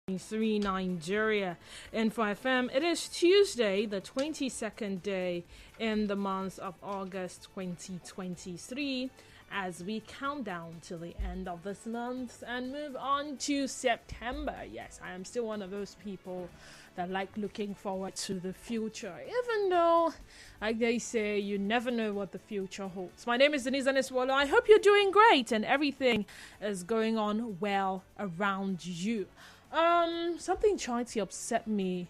3 Nigeria. And for FM, it is Tuesday, the 22nd day in the month of August 2023, as we count down to the end of this month and move on to September. Yes, I am still one of those people that like looking forward to the future, even though, like they say, you never know what the future holds. My name is Denise Aniswolo. I hope you're doing great and everything is going on well around you. Something tried to upset me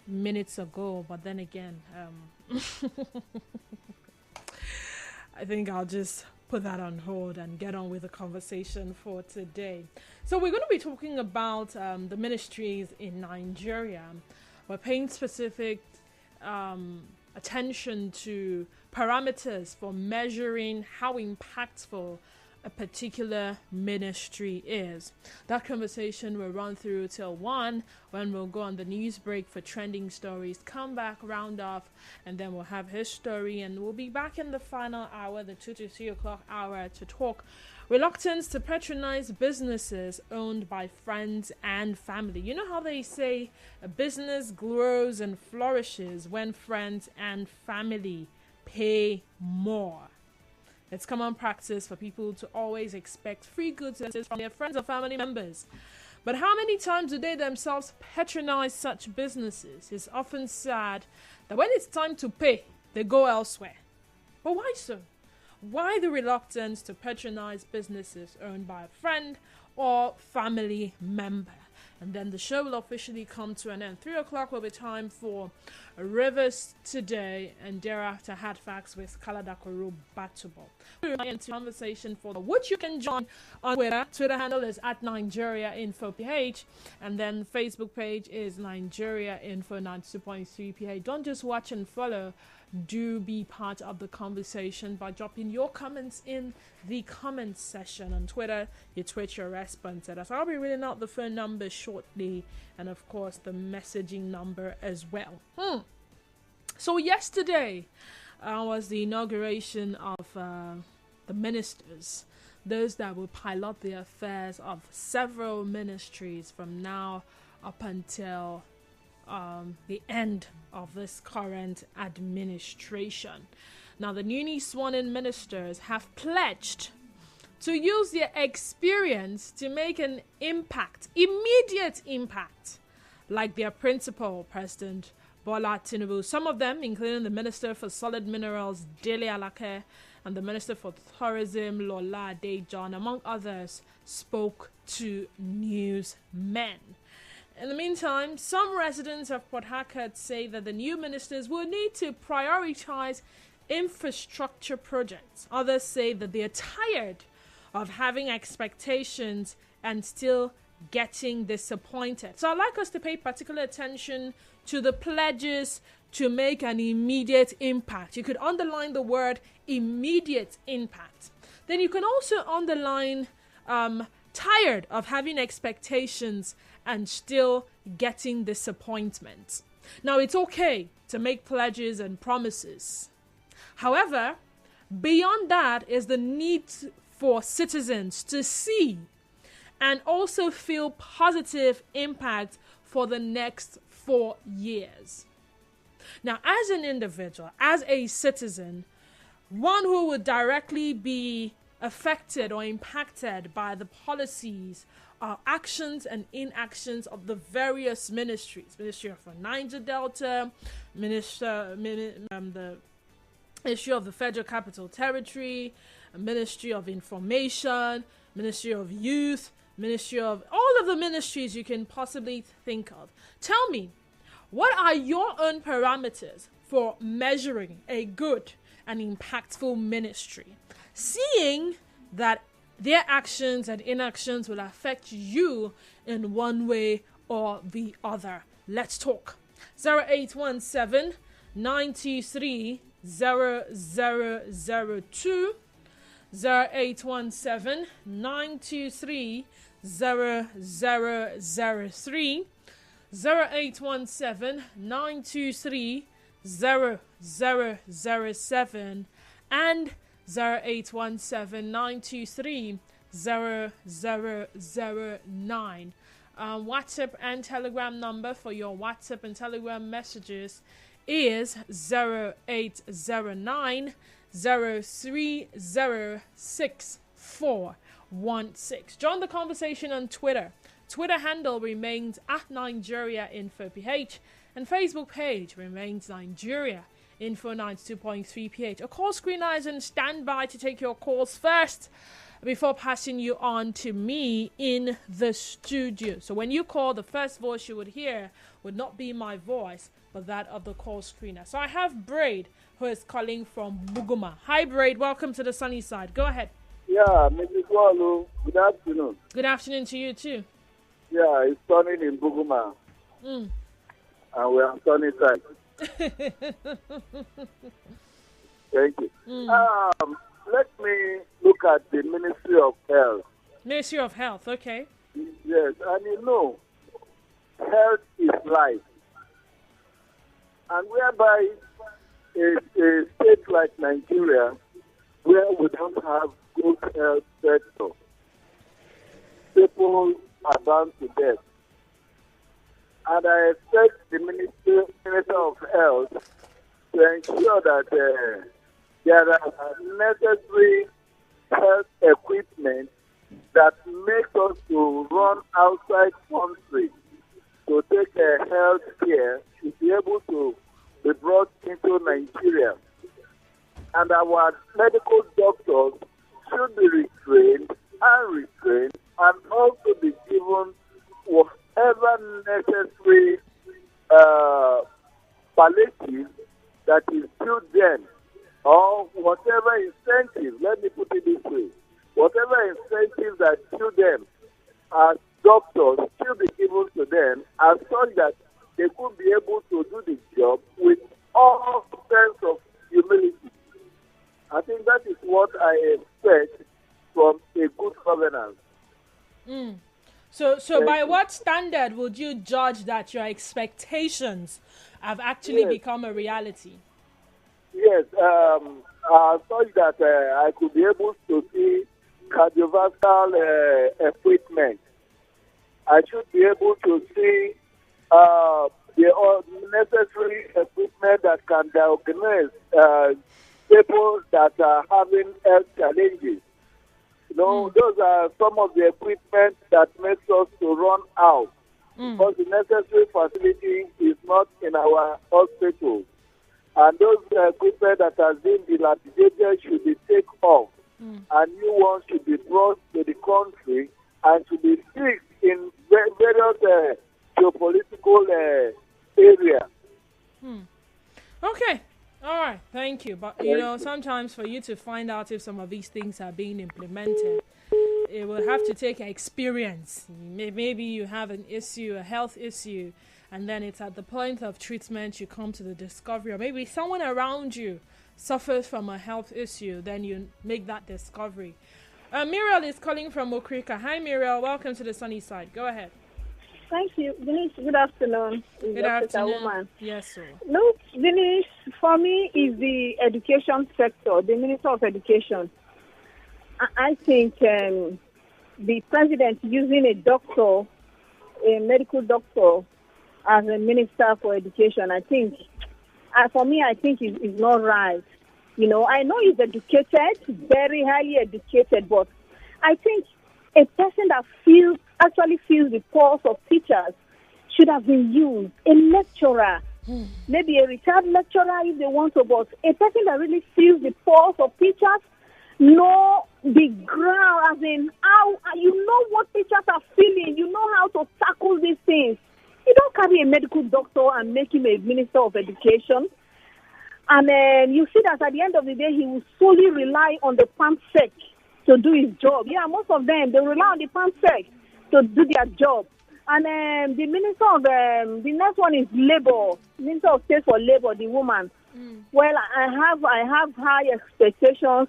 minutes ago, but then again, I think I'll just put that on hold and get on with the conversation for today. So we're going to be talking about the ministries in Nigeria. We're paying specific attention to parameters for measuring how impactful a particular ministry is. That conversation will run through till 1, when we'll go on the news break for trending stories, come back, round off, and then we'll have his story, and we'll be back in the final hour, the 2 to 3 o'clock hour, to talk reluctance to patronize businesses owned by friends and family. You know how they say a business grows and flourishes when friends and family pay more. It's common practice for people to always expect free goods from their friends or family members. But how many times do they themselves patronize such businesses? It's often sad that when it's time to pay, they go elsewhere. But why so? Why the reluctance to patronize businesses owned by a friend or family member? And then the show will officially come to an end. 3 o'clock will be time for Rivers Today, and thereafter Hard Facts with Kaladakoro Batubo. Into conversation for which you can join on Twitter. Twitter handle is at NigeriaInfoPH, and then Facebook page is Nigeria Info 92.3 PH. Don't just watch and follow. Do be part of the conversation by dropping your comments in the comments section on Twitter. You tweet your response at us. I'll be reading out the phone number shortly, and of course the messaging number as well. So yesterday was the inauguration of the ministers, those that will pilot the affairs of several ministries from now up until the end of this current administration. Now, the newly sworn-in ministers have pledged to use their experience to make an impact, immediate impact, like their principal, President Bola Tinubu. Some of them, including the Minister for Solid Minerals, Dele Alake, and the Minister for Tourism, Lola Adejon, among others, spoke to newsmen. In the meantime, some residents of Port Harcourt say that the new ministers will need to prioritize infrastructure projects. Others say that they are tired of having expectations and still getting disappointed. So I'd like us to pay particular attention to the pledges to make an immediate impact. You could underline the word immediate impact. Then you can also underline tired of having expectations and still getting disappointment. Now, it's okay to make pledges and promises. However, beyond that is the need for citizens to see and also feel positive impact for the next 4 years. Now, as an individual, as a citizen, one who would directly be affected or impacted by the policies, actions and inactions of the various ministries. Ministry of Niger Delta, the Ministry of the Federal Capital Territory, Ministry of Information, Ministry of Youth, Ministry of all of the ministries you can possibly think of. Tell me, what are your own parameters for measuring a good and impactful ministry? Seeing that their actions and inactions will affect you in one way or the other. Let's talk. 0817 923 0002, 0817 923 0003, 0817 923 0007, and 0817 923 0009. WhatsApp and Telegram number for your WhatsApp and Telegram messages is 0809 0306416. Join the conversation on Twitter. Twitter handle remains at NigeriaInfoPH, and Facebook page remains Nigeria Info 92.3 PH. A call screener is on standby to take your calls first before passing you on to me in the studio. So when you call, the first voice you would hear would not be my voice, but that of the call screener. So I have Braid, who is calling from Buguma. Hi, Braid. Welcome to the sunny side. Go ahead. Yeah, Mrs. Walu, good afternoon. Good afternoon to you, too. Yeah, it's sunny in Buguma. And we're on sunny side. Thank you. Let me look at the Ministry of Health. Ministry of Health, okay. Yes, and health is life. And whereby a state like Nigeria, where we don't have good health sector, people are bound to death. And I expect the Minister of Health to ensure that there are necessary health equipment that makes us to run outside country to take health care to be able to be brought into Nigeria. And our medical doctors should be retrained and also be given whatever necessary palliative that is due them, or whatever incentive, let me put it this way, whatever incentives that due them as doctors should be given to them as such that they could be able to do the job with all sense of humility. I think that is what I expect from a good governance. So by what standard would you judge that your expectations have actually become a reality? Yes, such that I could be able to see cardiovascular equipment. I should be able to see the necessary equipment that can diagnose people that are having health challenges. Those are some of the equipment that makes us to run out. Because the necessary facility is not in our hospitals. And those equipment that have been dilapidated should be taken off. And new ones should be brought to the country and should be fixed in various geopolitical areas. Okay. All right. Thank you. But, sometimes for you to find out if some of these things are being implemented, it will have to take experience. Maybe you have an issue, a health issue, and then it's at the point of treatment you come to the discovery, or maybe someone around you suffers from a health issue, then you make that discovery. Muriel is calling from Okrika. Hi, Muriel. Welcome to the sunny side. Go ahead. Thank you, Denise. Good afternoon. Good afternoon. Yes, sir. Look, Denise, for me, is the education sector, the Minister of Education. I think the president using a doctor, a medical doctor, as a minister for education, I think, for me, I think is not right. I know he's educated, very highly educated, but I think a person that actually feels the pulse of teachers should have been used. A lecturer, maybe a retired lecturer if they want to, but a person that really feels the pulse of teachers, know the ground, as in how you know what teachers are feeling, you know how to tackle these things. You don't carry a medical doctor and make him a minister of education. And you see that at the end of the day, he will solely rely on the PAMSEC to do his job. Yeah, most of them, they rely on the PAMSEC to do their job. And the minister of, the next one is Labor, Minister of State for Labor, the woman. Well, I have high expectations,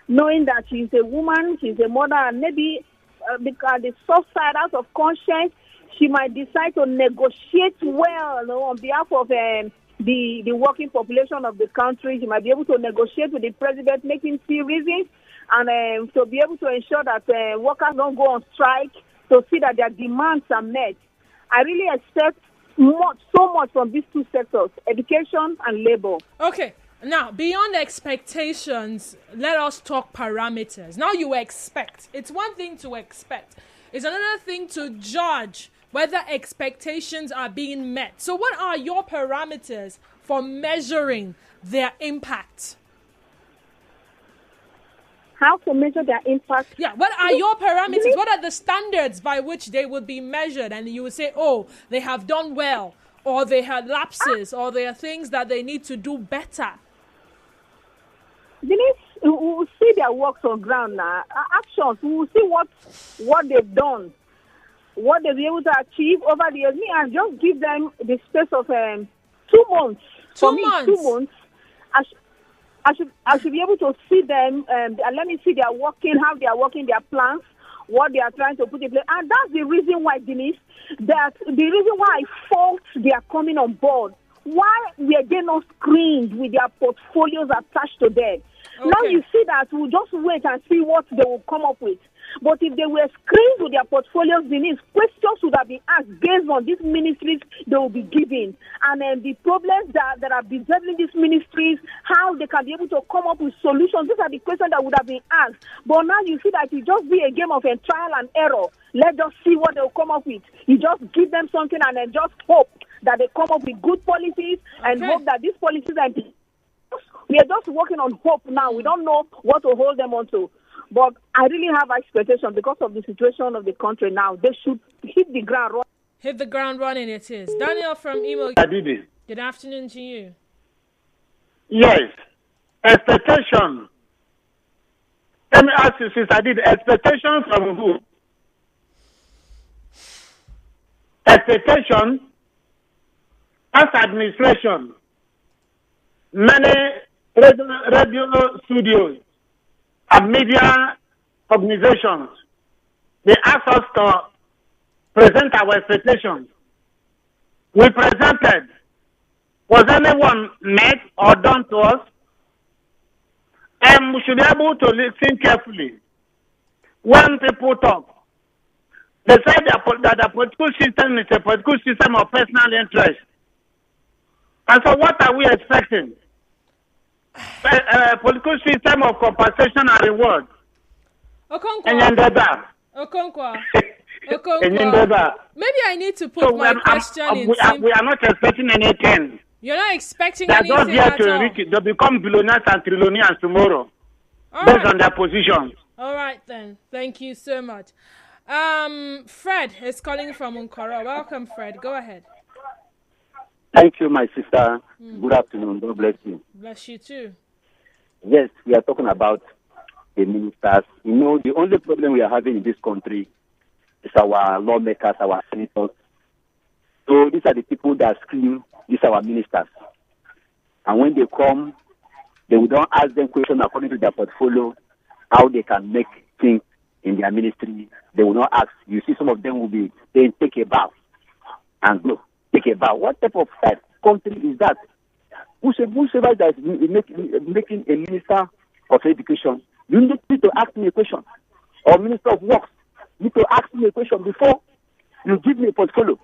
knowing that she's a woman, she's a mother, and maybe because the soft side out of conscience, she might decide to negotiate well on behalf of the working population of the country. She might be able to negotiate with the president, make him see reasons, and to be able to ensure that workers don't go on strike to see that their demands are met. I really expect so much from these two sectors, education and labor. Okay. Now, beyond expectations, let us talk parameters. Now you expect. It's one thing to expect. It's another thing to judge whether expectations are being met. So what are your parameters for measuring their impact? How to measure their impact? Yeah, what are your parameters? What are the standards by which they would be measured? And you would say, oh, they have done well, or they had lapses, or there are things that they need to do better. We will see their works on ground now, actions. We will see what they've done, what they've been able to achieve over the years. And just give them the space of 2 months. 2 months. 2 months. I should be able to see them and let me see how they are working, their plans, what they are trying to put in place. And that's the reason why, Denise, the reason why I fault they are coming on board. Why were they not screened with their portfolios attached to them? Okay. Now you see that we'll just wait and see what they will come up with. But if they were screened with their portfolios, Denise, questions would have been asked based on these ministries they will be given. And the problems that are besetting these ministries, how they can be able to come up with solutions. These are the questions that would have been asked. But now you see that it just be a game of a trial and error. Let's just see what they'll come up with. You just give them something and then just hope that they come up with good policies and hope that these policies are... We are just working on hope now. We don't know what to hold them on to. But I really have expectations because of the situation of the country now. They should hit the ground running. Hit the ground running it is. Daniel from Imo. Good afternoon to you. Yes. Expectation. Let me ask you, Sister Didi, expectation from who? Expectation as administration. Many radio studios and media organizations, they ask us to present our expectations. We presented. Was anyone met or done to us? And we should be able to listen carefully. When people talk, they say that the political system is a political system of personal interest. And so what are we expecting? A political system of compensation and reward. Okonkwo. Maybe I need to put my question in. We are not expecting anything. You're not expecting They're anything not here at to all. reach it. They'll become billionaires and trillionaires tomorrow. All based right. on their positions. All right then. Thank you so much. Fred is calling from Unkoro. Welcome, Fred. Go ahead. Thank you, my sister. Good afternoon. God bless you. Bless you too. Yes, we are talking about the ministers. You know, the only problem we are having in this country is our lawmakers, our senators. So these are the people that scream, these are our ministers. And when they come, they will not ask them questions according to their portfolio, how they can make things in their ministry. They will not ask. You see, some of them will be saying, take a bath and go. Take a bath. What type of country is that? Whosoever that is making a minister of education, you need to ask me a question. Or minister of works, you need to ask me a question before you give me a portfolio.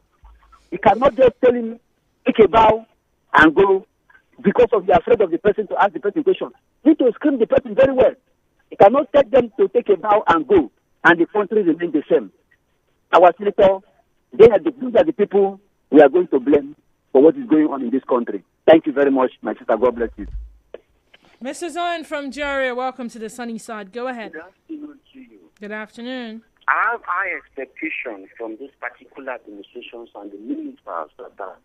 You cannot just tell him, take a bow and go because of you're afraid of the person to ask the person a question. You need to screen the person very well. You cannot tell them to take a bow and go, and the country remain the same. Our senator, these are the people we are going to blame for what is going on in this country. Thank you very much, my sister. God bless you. Mr. Owen from Jaria, welcome to the sunny side. Go ahead. Good afternoon to you. Good afternoon. I have high expectations from these particular administrations and the ministers that are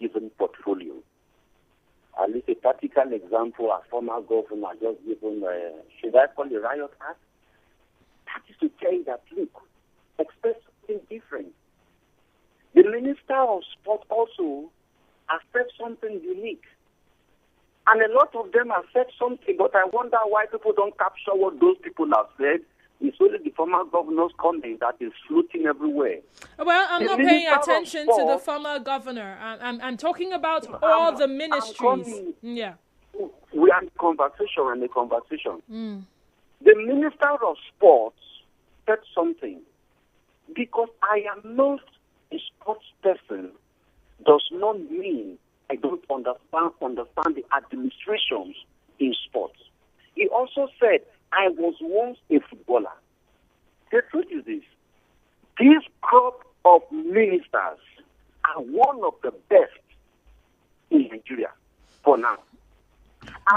given portfolio. At least a practical example, a former governor just given, should I call it riot act? That is to tell you that, look, expect something different. The Minister of Sport also accepts something unique. And a lot of them accept something, but I wonder why people don't capture what those people have said. It's only the former governor's comment that is floating everywhere. Well, I'm not paying attention to the former governor. I'm talking about all the ministries. Yeah. We are in conversation. The Minister of Sports said something. Because I am not a sports person does not mean I don't understand the administrations in sports. He also said, I was once a footballer. The truth is this crop of ministers are one of the best in Nigeria for now.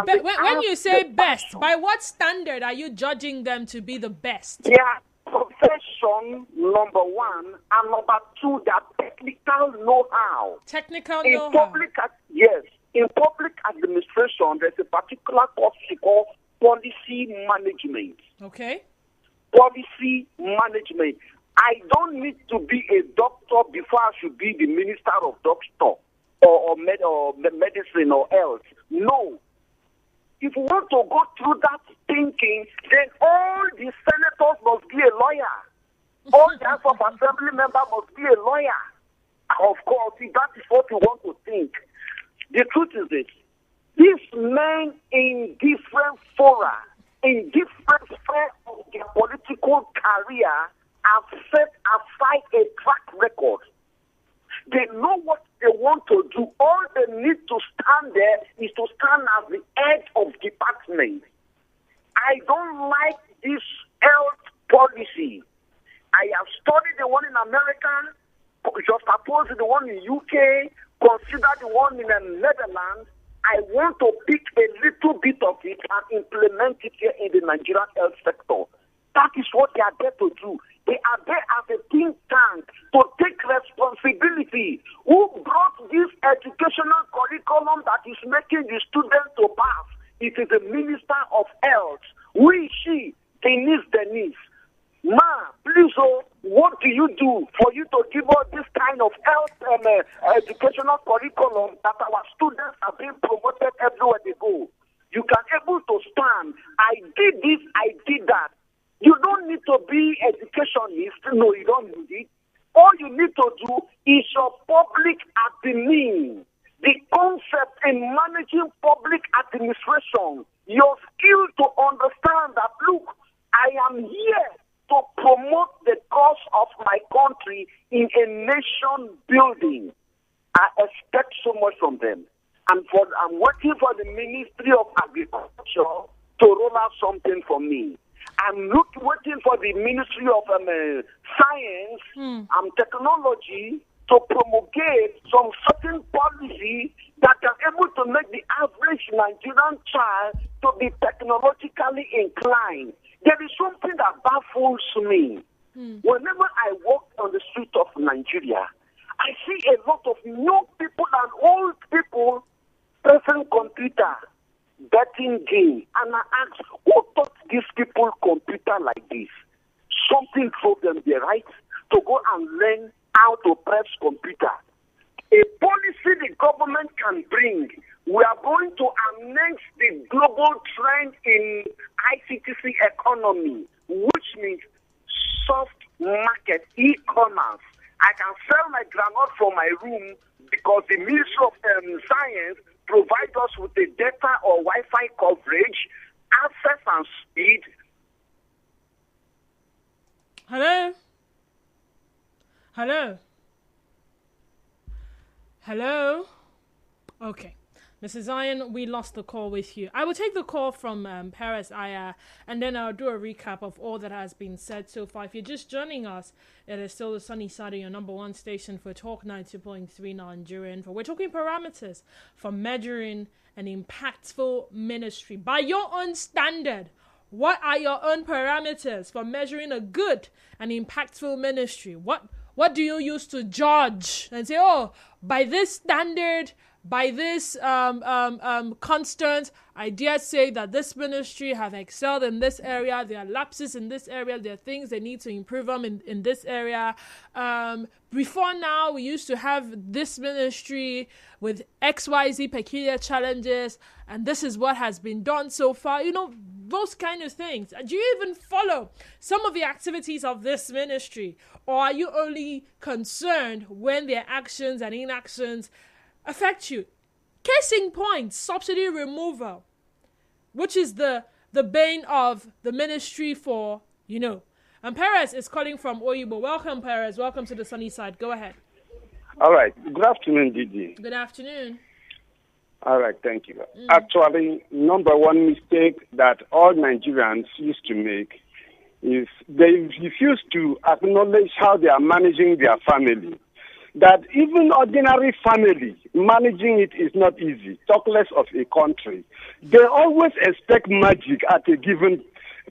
But when you say best, by what standard are you judging them to be the best? Their profession, number one, and number two, their technical know-how. Technical In know-how. in public administration, there's a particular course called policy management. Okay. Policy management. I don't need to be a doctor before I should be the minister of doctor or medicine or health. No. If you want to go through that thinking, then all the senators must be a lawyer. All the House of Assembly members must be a lawyer. Of course, if that is what you want to think. The truth is this. These men in different fora, in different spheres of their political career, have set aside a track record. They know what they want to do. All they need to stand there is to stand as the head of department. I don't like this health policy. I have studied the one in America, just opposed the one in UK, consider the one in the Netherlands. I want to pick a little bit of it and implement it here in the Nigerian health sector. That is what they are there to do. They are there as a think tank to take responsibility. Who brought this educational curriculum that is making the students to pass? It is the Minister of Health. She, Denise. Please, what do you do for you to give us this kind of health educational curriculum that our students are being promoted everywhere they go? You can able to stand. I did this, I did that. You don't need to be educationist. No, you don't need it. All you need to do is your public admin. The concept in managing public administration, your skill to understand that, look, I am here to promote the cause of my country in a nation building. I expect so much from them. I'm working for the Ministry of Agriculture to roll out something for me. I'm waiting for the Ministry of Science and Technology to promulgate some certain policy that are able to make the average Nigerian child to be technologically inclined. There is something that baffles me. Whenever I walk on the street of Nigeria, I see a lot of young people and old people pressing computer, betting game. And I ask, who taught these people computer like this? Something drove them there, right? To go and learn how to press computer. A policy the government can bring. We are going to annex the global trend in ICTC economy, which means soft market, e-commerce. I can sell my groundnut from my room because the Ministry of Science provides us with the data or Wi-Fi coverage, access and speed. Hello? Hello? Hello? Okay. Mrs. Zion, we lost the call with you. I will take the call from Paris Aya, and then I'll do a recap of all that has been said so far. If you're just joining us, it is still the sunny side of your number one station for Talk 90.3 Nigerian. We're talking parameters for measuring an impactful ministry. By your own standard, what are your own parameters for measuring a good and impactful ministry? What do you use to judge and say, oh, by this standard, by this constant, I dare say that this ministry have excelled in this area. There are lapses in this area. There are things they need to improve on in this area. Before now, we used to have this ministry with XYZ peculiar challenges, and this is what has been done so far. You know, those kind of things. Do you even follow some of the activities of this ministry? Or are you only concerned when their actions and inactions affect you? Case in point, subsidy removal, which is the bane of the ministry for, And Perez is calling from Oyibo. Welcome, Perez. Welcome to the sunny side. Go ahead. All right. Good afternoon, Didi. Good afternoon. All right. Thank you. Actually, number one mistake that all Nigerians used to make is they refuse to acknowledge how they are managing their family. That even ordinary family, managing it is not easy, talk less of a country. They always expect magic at a given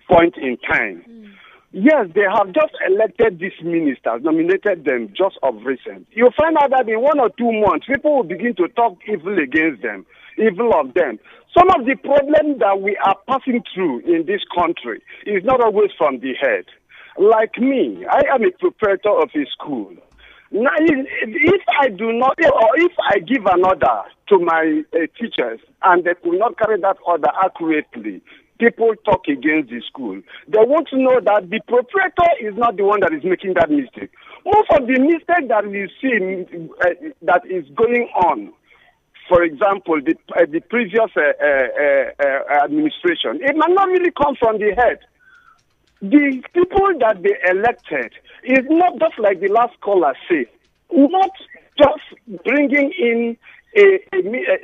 point in time. Yes, they have just elected these ministers, nominated them just of recent. You'll find out that in 1 or 2 months, people will begin to talk evil against them, evil of them. Some of the problems that we are passing through in this country is not always from the head. Like me, I am a proprietor of a school. Now, if I do not, or if I give an order to my teachers and they could not carry that order accurately, people talk against the school. They want to know that the proprietor is not the one that is making that mistake. Most of the mistake that we see that is going on, for example, the previous administration, it might not really come from the head. The people that they elected is not just like the last caller said, not just bringing in a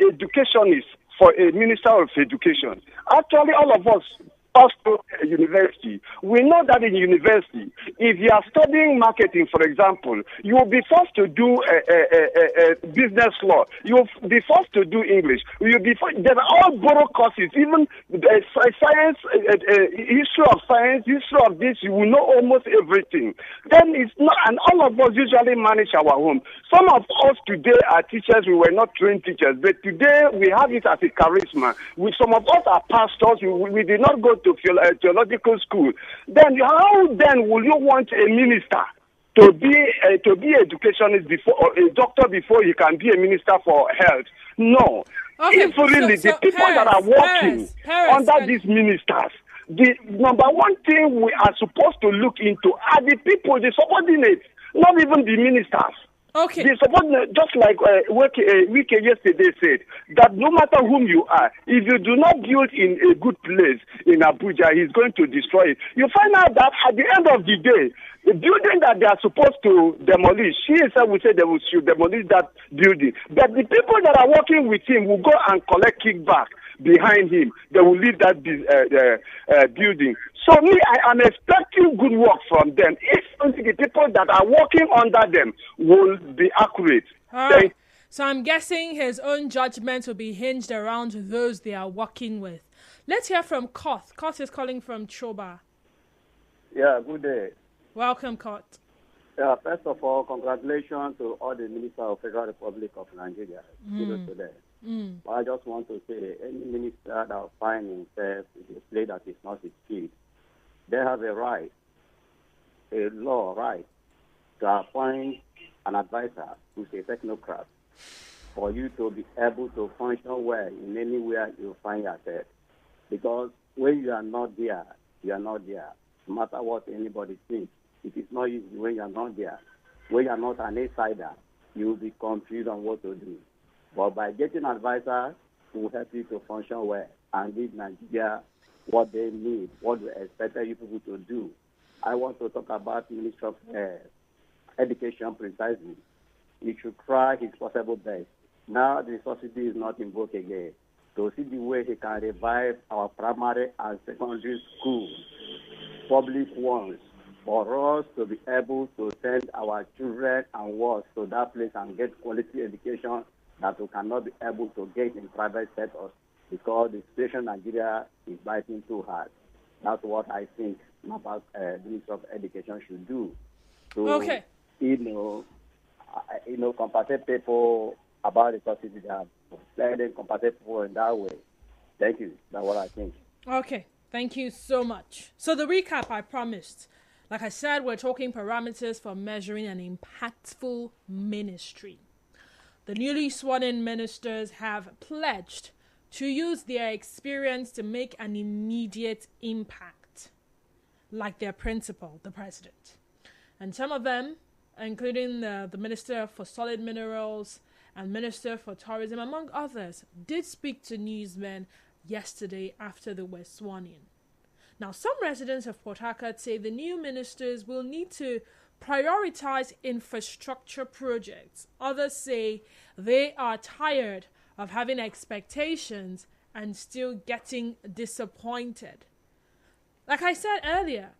educationist for a minister of education. Actually, all of us pass through a university. We know that in university, if you are studying marketing, for example, you will be forced to do business law. You will be forced to do English. There are all borrowed courses, even science, history of science, history of this. You will know almost everything. Then it's not, and all of us usually manage our home. Some of us today are teachers. We were not trained teachers, but today we have it as a charisma. Some of us are pastors. We did not go to theological school. Then how then will you want a minister to be educationist before, or a doctor before he can be a minister for health? No. Okay, if really the people that are working under these ministers, the number one thing we are supposed to look into are the people, the subordinates, not even the ministers. Okay. The subordinate, just like Wike yesterday said, that no matter whom you are, if you do not build in a good place in Abuja, he's going to destroy it. You find out that at the end of the day, the building that they are supposed to demolish, she herself will say they will demolish that building. But the people that are working with him will go and collect kickback behind him. They will leave that building. So me, I am expecting good work from them. If only the people that are working under them will be accurate. So I'm guessing his own judgment will be hinged around those they are working with. Let's hear from Koth. Koth is calling from Choba. Yeah, good day. Welcome, Koth. Yeah, first of all, congratulations to all the ministers of Federal Republic of Nigeria. Today. I just want to say, any minister that finds himself in a place that is not his field, they have a right, a law right, to appoint an advisor who's a technocrat for you to be able to function well in anywhere you find yourself. Because when you are not there, you are not there. No matter what anybody thinks, it is not easy when you are not there. When you are not an insider, you will be confused on what to do. But by getting advisors who will help you to function well and give Nigeria what they need, what we expect you people to do. I want to talk about Ministry of Education precisely. He should try his possible best. Now the subsidy is not invoked again. To see the way he can revive our primary and secondary schools, public ones, for us to be able to send our children and work to that place and get quality education that we cannot be able to get in private sectors because the situation in Nigeria is biting too hard. That's what I think about the Ministry of Education should do. To, compensate people about the subsidy they have. Let them compensate people in that way. Thank you. That's what I think. Okay. Thank you so much. So the recap I promised. Like I said, we're talking parameters for measuring an impactful ministry. The newly sworn-in ministers have pledged to use their experience to make an immediate impact, like their principal, the president. And some of them, including the Minister for Solid Minerals and Minister for Tourism, among others, did speak to newsmen yesterday after they were sworn in. Now, some residents of Port Harcourt say the new ministers will need to prioritize infrastructure projects. Others say they are tired of having expectations and still getting disappointed. Like I said earlier,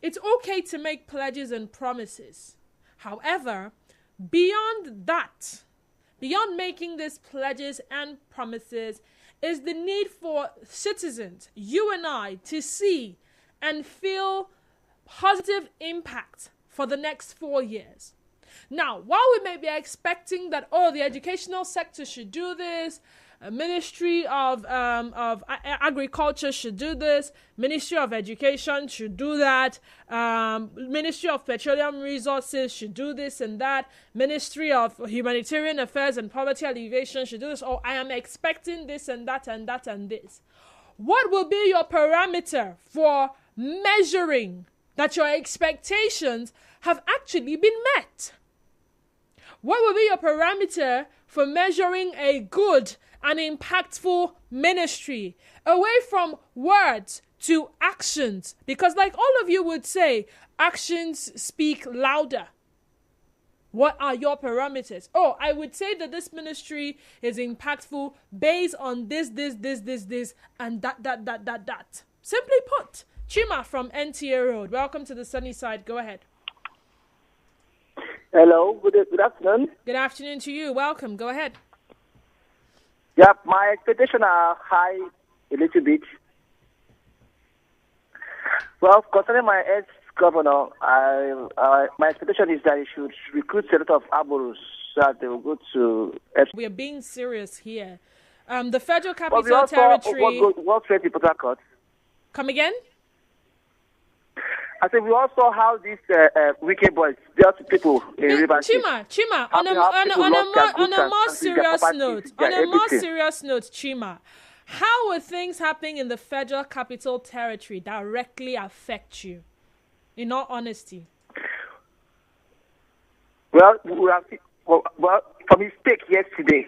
it's okay to make pledges and promises. However, beyond that, beyond making these pledges and promises, is the need for citizens, you and I, to see and feel positive impact for the next 4 years. Now, while we may be expecting that, the educational sector should do this, Ministry of Agriculture should do this, Ministry of Education should do that, Ministry of Petroleum Resources should do this and that, Ministry of Humanitarian Affairs and Poverty Alleviation should do this, I am expecting this and that and that and this. What will be your parameter for measuring that your expectations have actually been met? What will be your parameter for measuring a good and impactful ministry? Away from words to actions. Because like all of you would say, actions speak louder. What are your parameters? I would say that this ministry is impactful based on this, and that. Simply put, Chima from NTA Road. Welcome to the sunny side. Go ahead. Hello, good afternoon. Good afternoon to you. Welcome. Go ahead. Yeah, my expectations are high a little bit. Well, concerning my ex-governor, my expectation is that he should recruit a lot of Aboros so that they will go to... We are being serious here. The Federal Capital Territory... What's the Port Harcourt? Come again? I think we all saw how these wicked boys dealt with people in River Chima, on a more serious note, Chima, how will things happening in the Federal Capital Territory directly affect you, in all honesty? Well, for mistake yesterday,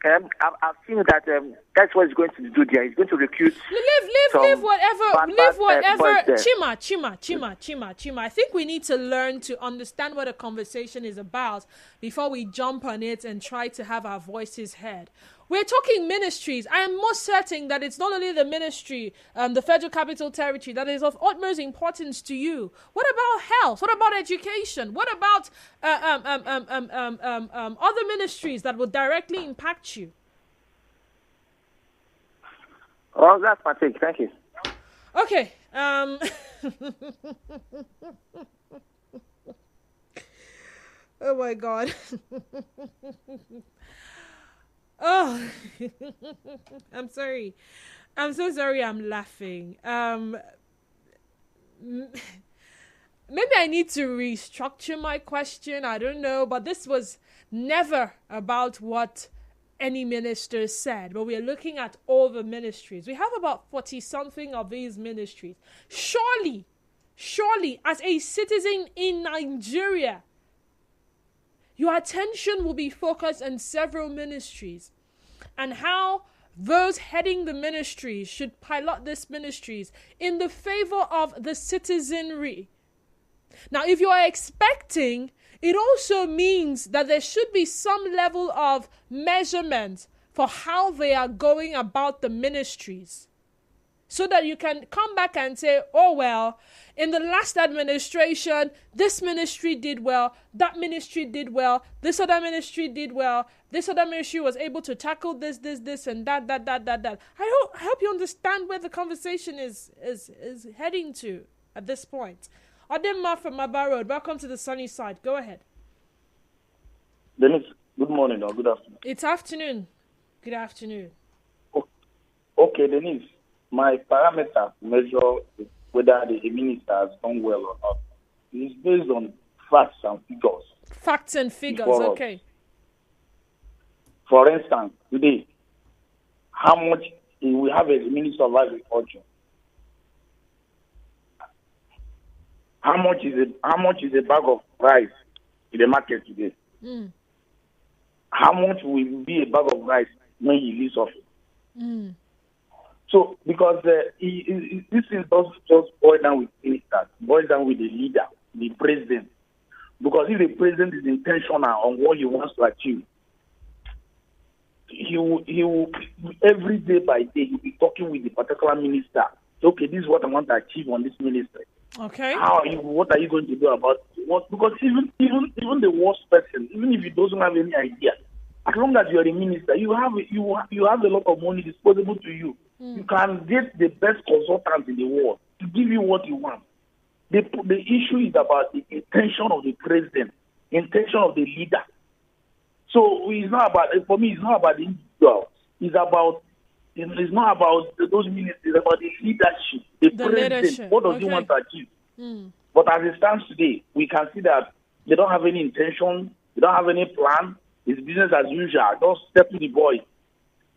I've seen that that's what he's going to do there. He's going to recruit. Leave whatever. Chima. I think we need to learn to understand what a conversation is about before we jump on it and try to have our voices heard. We're talking ministries. I am most certain that it's not only the ministry, the Federal Capital Territory, that is of utmost importance to you. What about health? What about education? What about other ministries that will directly impact you? Well, that's my take. Thank you. Okay. Oh my God. Oh, I'm sorry. I'm so sorry I'm laughing. Maybe I need to restructure my question. I don't know. But this was never about what any minister said. But we're looking at all the ministries. We have about 40-something of these ministries. Surely, as a citizen in Nigeria, your attention will be focused on several ministries and how those heading the ministries should pilot these ministries in the favor of the citizenry. Now, if you are expecting, it also means that there should be some level of measurement for how they are going about the ministries, so that you can come back and say, oh, well, in the last administration, this ministry did well, that ministry did well, this other ministry did well, this other ministry was able to tackle this, and that. I hope you understand where the conversation is heading to at this point. Ademma from Aba Road, welcome to the sunny side. Go ahead. Dennis, good morning or good afternoon. It's afternoon. Good afternoon. Okay, Dennis. My parameter to measure whether the minister has done well or not is based on facts and figures. Facts and figures, okay. Us. For instance, today, how much we have as Minister of Agriculture? How much is a bag of rice in the market today? How much will be a bag of rice when he leaves office? So, because this is doesn't just boil down with ministers, boil down with the leader, the president. Because if the president is intentional on what he wants to achieve, he will every day by day he'll be talking with the particular minister. Okay, this is what I want to achieve on this ministry. Okay. What are you going to do about it? Because even the worst person, even if he doesn't have any idea, as long as you are a minister, you have a lot of money disposable to you. You can get the best consultants in the world to give you what you want. The issue is about the intention of the president, intention of the leader. So it's not about, for me, it's not about the individual. It's not about those ministers. It's about the leadership, the president. Leadership. What does he want to achieve? But as it stands today, we can see that they don't have any intention. They don't have any plan. It's business as usual. Just step to the boy.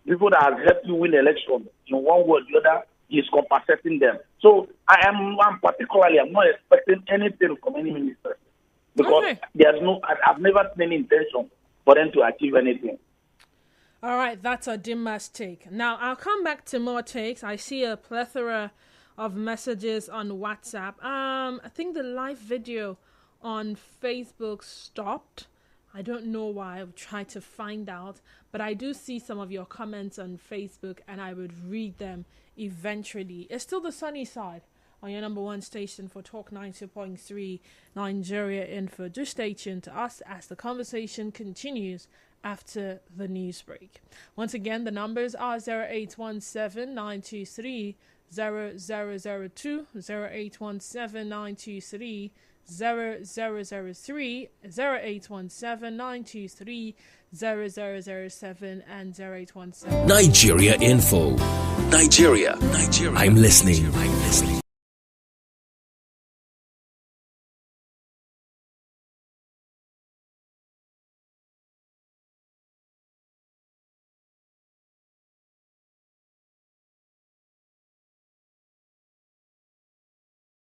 People that have helped you win the election in one way or the other, is compensating them. So I'm not expecting anything from any minister because I've never seen any intention for them to achieve anything. All right, that's a Dimma's take. Now, I'll come back to more takes. I see a plethora of messages on WhatsApp. I think the live video on Facebook stopped. I don't know why. I'll try to find out. But I do see some of your comments on Facebook, and I would read them eventually. It's still the sunny side on your number one station for Talk 90.3 Nigeria Info. Just stay tuned to us as the conversation continues after the news break. Once again, the numbers are 0817-923-0002, 0817-923-0003, 0817-923-0007, and 0817. Nigeria Info. Nigeria. I'm listening.